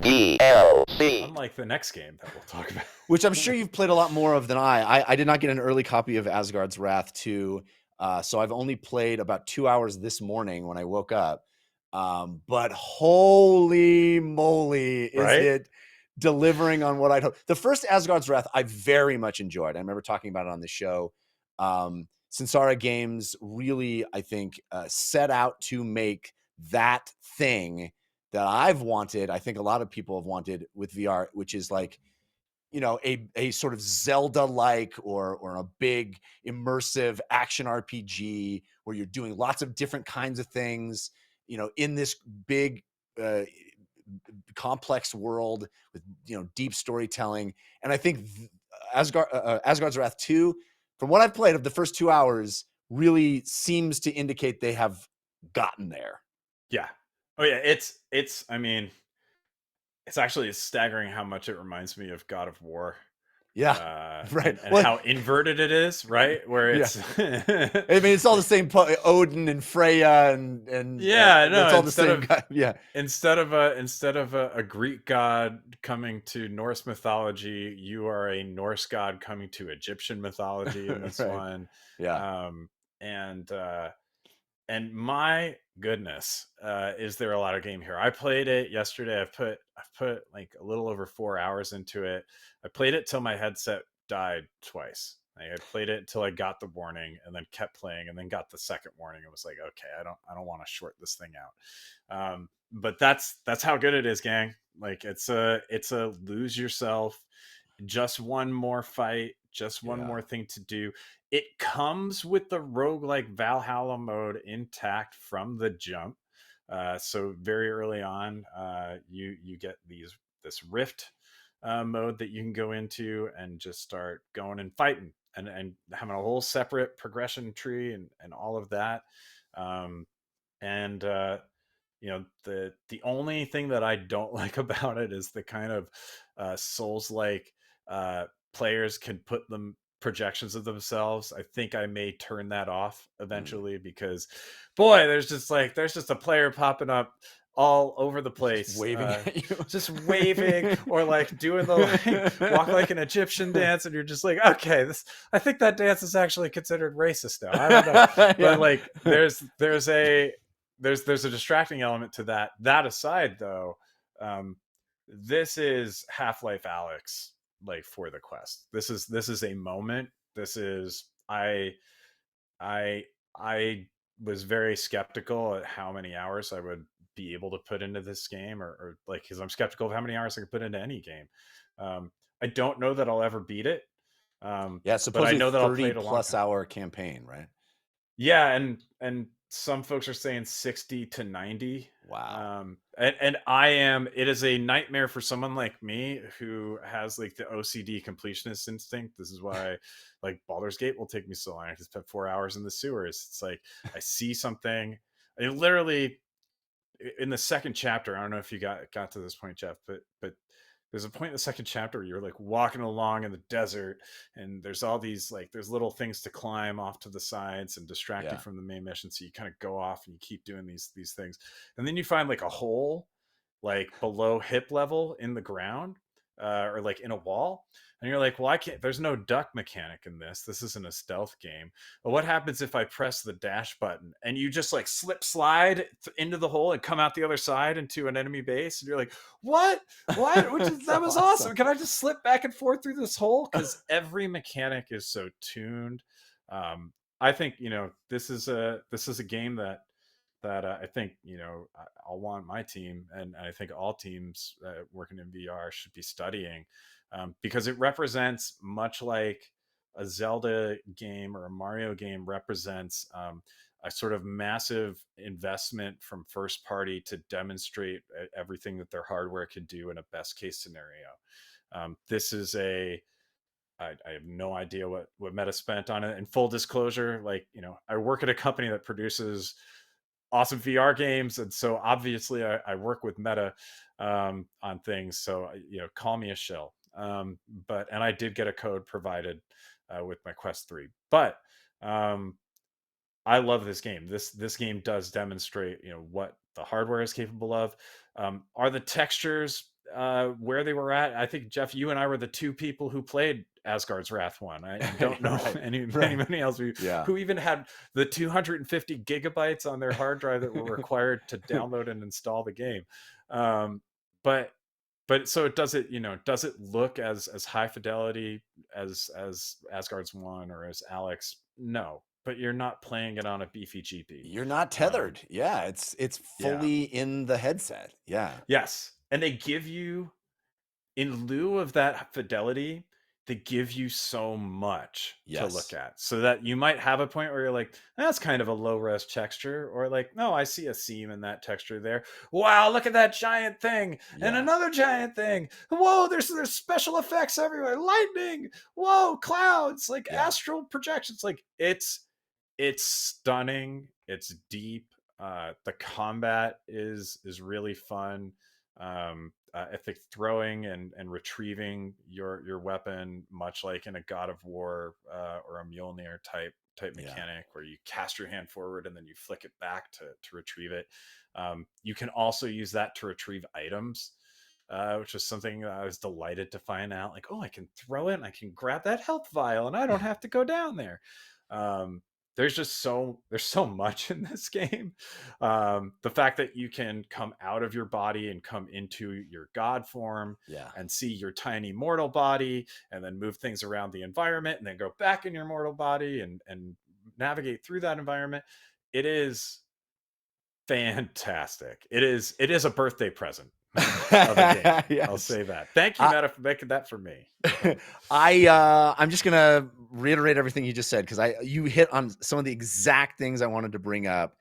DLC. Unlike the next game that we'll talk about. Which I'm sure you've played a lot more of than I did not get an early copy of Asgard's Wrath 2, so I've only played about 2 hours this morning when I woke up. But holy moly, is Right? it delivering on what I'd hoped. The first Asgard's Wrath I very much enjoyed. I remember talking about it on the show. Sinsara Games really, I think, set out to make that thing that I've wanted, I think a lot of people have wanted with VR, which is like, a sort of Zelda-like or a big immersive action RPG where you're doing lots of different kinds of things, in this big uh, complex world with deep storytelling. And I think Asgard's Wrath 2, from what I've played of the first 2 hours, really seems to indicate they have gotten there. Yeah. Oh yeah, it's I mean, it's actually staggering how much it reminds me of God of War. Yeah. Right. And how inverted it is, right? Where Yeah. it's I mean, it's all the same Odin and Freya and yeah, no, it's all the same guy. Yeah. Instead of a Greek god coming to Norse mythology, you are a Norse god coming to Egyptian mythology in this Right. one. Yeah. And and my goodness, is there a lot of game here? I played it yesterday. I've put like a little over 4 hours into it. I played it till my headset died twice. Like, I played it until I got the warning, and then kept playing, and then got the second warning. It was like, okay, I don't want to short this thing out. But that's how good it is, gang. Like it's a lose yourself, just one more fight, just one more thing to do. It comes with the roguelike Valhalla mode intact from the jump. So very early on, you get this rift mode that you can go into and just start going and fighting, and having a whole separate progression tree and all of that. And the only thing that I don't like about it is the kind of Souls like players can put them projections of themselves. I think I may turn that off eventually, because boy, there's just a player popping up all over the place, just waving at you, just waving, or like doing the like walk like an Egyptian dance, and you're just like, okay, I think that dance is actually considered racist now. I don't know. Yeah. But like there's a distracting element to that. That aside, though, this is Half-Life Alyx, like, for the Quest. This is a moment. This is I was very skeptical at how many hours I would be able to put into this game, or like, because I'm skeptical of how many hours I could put into any game. I don't know that I'll ever beat it. Yeah, But I supposedly know that I'll play 30 it a long plus time. hour campaign, right? Yeah, and some folks are saying 60 to 90. Wow. And it is a nightmare for someone like me who has like the OCD completionist instinct. This is why like Baldur's Gate will take me so long. I just spent 4 hours in the sewers. It's like I see something. I literally, in the second chapter, I don't know if you got to this point, Jeff, but there's a point in the second chapter where you're like walking along in the desert, and there's all these like there's little things to climb off to the sides and distract you from the main mission. So you kind of go off and you keep doing these things, and then you find like a hole like below hip level in the ground, or like in a wall, and you're like, well, I can't, there's no duck mechanic in this isn't a stealth game. But what happens if I press the dash button and you just like slide into the hole and come out the other side into an enemy base, and you're like, what that was awesome. Can I just slip back and forth through this hole? Because every mechanic is so tuned. I think this is a game that I think I'll want my team, and I think all teams working in VR should be studying, because it represents, much like a Zelda game or a Mario game represents, a sort of massive investment from first party to demonstrate everything that their hardware can do in a best case scenario. This is I have no idea what Meta spent on it. And full disclosure, like, I work at a company that produces awesome VR games, and so obviously I work with Meta on things. So call me a shill. But I did get a code provided with my Quest 3. But I love this game. This game does demonstrate what the hardware is capable of. Are the textures where they were at. I think Jeff, you and I were the two people who played Asgard's Wrath one. I don't know Right. Right. anybody else Yeah. who even had the 250 gigabytes on their hard drive that were required to download and install the game. Um, but so it does it, does it look as high fidelity as Asgard's one or as Alex? No, but you're not playing it on a beefy GP. You're not Um, tethered. Yeah, it's yeah. fully in the headset. Yeah. Yes. And they give you, in lieu of that fidelity, they give you so much to look Yes. at, so that you might have a point where you're like, that's kind of a low res texture, or like, no, I see a seam in that texture there. Wow, look at that giant thing and Yeah. another giant thing. Whoa, there's special effects everywhere. Lightning. Whoa, clouds, like Yeah. astral projections. Like it's stunning. It's deep. The combat is really fun. I think throwing and retrieving your weapon, much like in a God of War or a Mjolnir type Yeah. mechanic, where you cast your hand forward and then you flick it back to retrieve it. You can also use that to retrieve items, which is something I was delighted to find out. Like, oh, I can throw it and I can grab that health vial and I don't have to go down there. Um, there's so much in this game. The fact that you can come out of your body and come into your god form Yeah. and see your tiny mortal body, and then move things around the environment, and then go back in your mortal body and navigate through that environment. It is fantastic. It is a birthday present of a game. I'll Yes. say that. Thank you, I Meta, for making that for me. I'm just gonna reiterate everything you just said, because you hit on some of the exact things I wanted to bring up,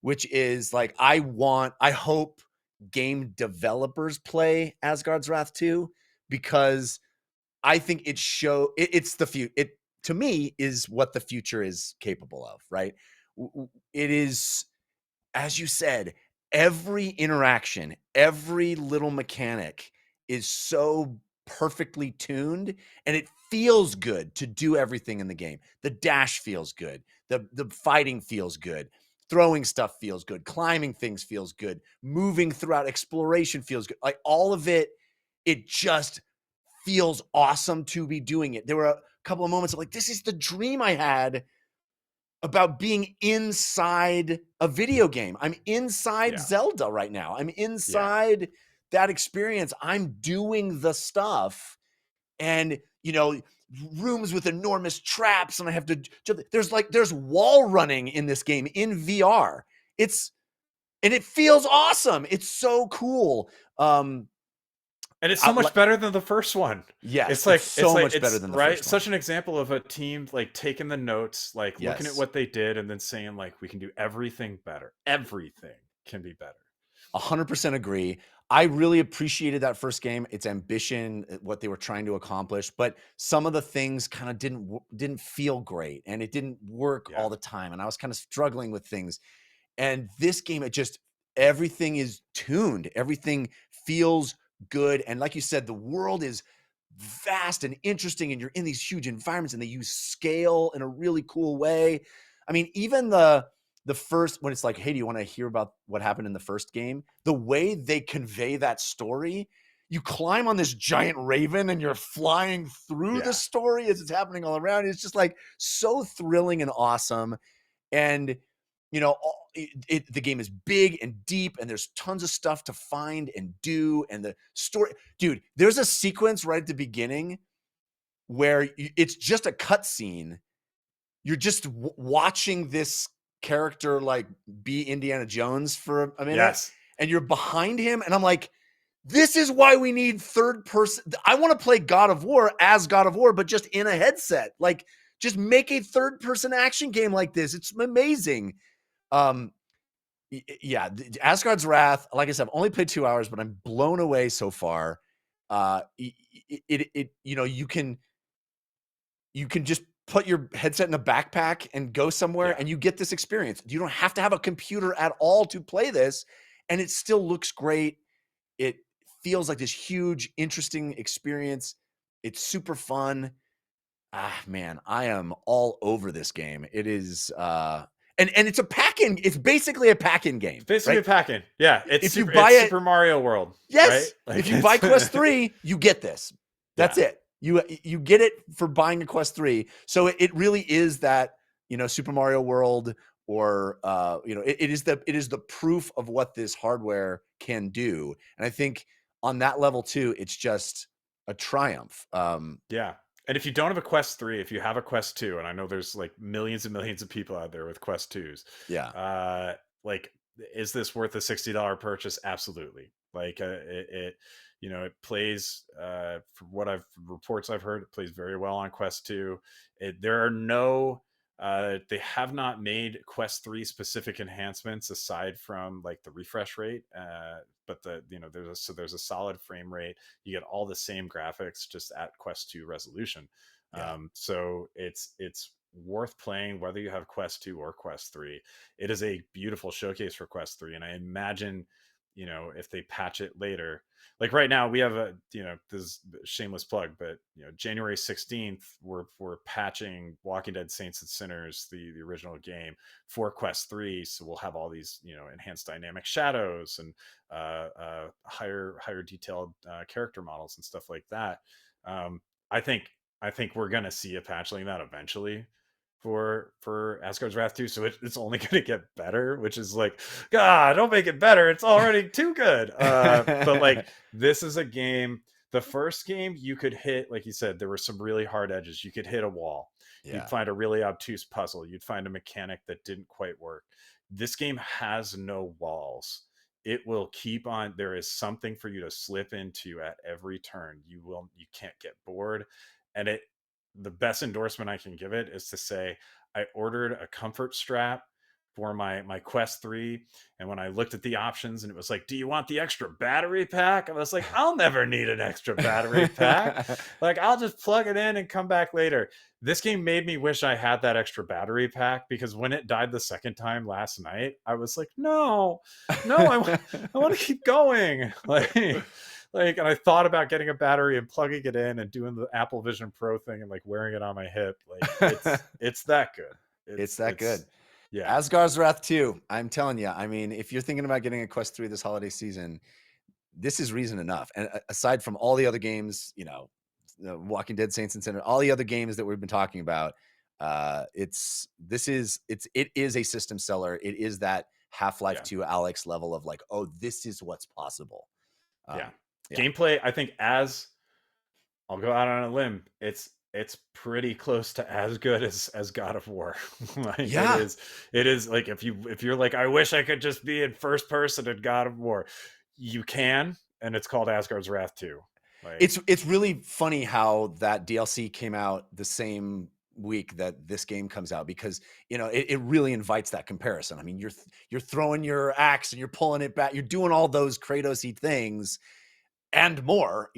which is like I hope game developers play Asgard's Wrath 2, because I think it's the future. It, to me, is what the future is capable of, right? It is, as you said, every interaction, every little mechanic is so perfectly tuned, and it feels good to do everything in the game. The dash feels good. The fighting feels good. Throwing stuff feels good. Climbing things feels good. Moving throughout exploration feels good. Like all of it, it just feels awesome to be doing it. There were a couple of moments of like, this is the dream I had about being inside a video game. I'm inside Yeah. Zelda right now. I'm Yeah. inside that experience. I'm doing the stuff, and rooms with enormous traps, and I have to jump. There's wall running in this game in VR. And it feels awesome. It's so cool. And it's I, so much better than the first one. yes, It's it's like so much better it's than the right. first one. Such an example of a team like taking the notes, like looking at Yes. what they did, and then saying like, we can do everything better. Everything can be better. 100% agree. I really appreciated that first game, its ambition, what they were trying to accomplish, but some of the things kind of didn't feel great, and it didn't work Yeah. all the time, and I was kind of struggling with things. And this game, everything is tuned, everything feels good, and like you said, the world is vast and interesting, and you're in these huge environments, and they use scale in a really cool way. I mean, even the first, when it's like, hey, do you want to hear about what happened in the first game? The way they convey that story, you climb on this giant raven and you're flying through the Yeah. story as it's happening all around. It's just like so thrilling and awesome. And the game is big and deep, and there's tons of stuff to find and do. And the story, dude, there's a sequence right at the beginning where it's just a cutscene. You're just watching this character like be Indiana Jones for a minute, Yes. and you're behind him, and I'm like, this is why we need third person. I want to play God of War as God of War, but just in a headset. Like, just make a third person action game like this. It's amazing. Um, yeah, Asgard's Wrath. Like I said, I've only played 2 hours, but I'm blown away so far. You can just put your headset in a backpack and go somewhere, Yeah. and you get this experience. You don't have to have a computer at all to play this, and it still looks great. It feels like this huge, interesting experience. It's super fun. Ah, man, I am all over this game. It is And it's a pack-in. It's basically a pack-in It's game, basically right? a pack-in. Yeah, If you buy it's it, Super Mario World, right? yes. If Like you buy it's Quest 3, you get this. That's yeah, it. You get it for buying a Quest 3. So it really is that, Super Mario World, or it is the proof of what this hardware can do. And I think on that level too, it's just a triumph. yeah. And if you don't have a Quest 3, if you have a Quest 2, and I know there's like millions and millions of people out there with Quest 2s, Yeah. like, is this worth a $60 purchase? Absolutely. Like, it plays, for what reports I've heard, it plays very well on Quest 2. There are no, they have not made Quest 3 specific enhancements aside from like the refresh rate. But there's a solid frame rate. You get all the same graphics, just at Quest 2 resolution. Yeah. So it's worth playing whether you have Quest 2 or Quest 3. It is a beautiful showcase for Quest 3, and I imagine, if they patch it later, like right now we have this is a shameless plug, but January 16th we're patching Walking Dead Saints and Sinners, the original game, for Quest 3, so we'll have all these enhanced dynamic shadows and higher detailed character models and stuff like that. um, I think I think we're gonna see a patch like that eventually for Asgard's Wrath 2. So it's only gonna get better, which is like, God, don't make it better. It's already too good. But like, this is a game. The first game, you could hit, like you said, there were some really hard edges. You could hit a wall. You'd Yeah. find a really obtuse puzzle. You'd find a mechanic that didn't quite work. This game has no walls. It will keep on. There is something for you to slip into at every turn. You can't get bored. And the best endorsement I can give it is to say, I ordered a comfort strap for my Quest 3, and when I looked at the options and it was like, do you want the extra battery pack? I was like, I'll never need an extra battery pack. Like, I'll just plug it in and come back later. This game made me wish I had that extra battery pack, because when it died the second time last night, I was like, no, no, I want to keep going. And I thought about getting a battery and plugging it in and doing the Apple Vision Pro thing and like wearing it on my hip. Like, it's that good. It's It's that good. it's yeah, Asgard's Wrath 2. I'm telling you. I mean, if you're thinking about getting a Quest 3 this holiday season, this is reason enough. And aside from all the other games, Walking Dead, Saints and Sinner, all the other games that we've been talking about, it is a system seller. It is that Half-Life yeah, 2 Alex level of like, oh, this is what's possible. yeah. Yeah. Gameplay, I think, as I'll go out on a limb, it's pretty close to as good as God of War. Like, it Yeah. is it is like, if you're like, I wish I could just be in first person in God of War, you can, and it's called Asgard's Wrath 2. Like, It's really funny how that DLC came out the same week that this game comes out, because it really invites that comparison. I mean, you're throwing your axe and you're pulling it back, you're doing all those Kratosy things and more.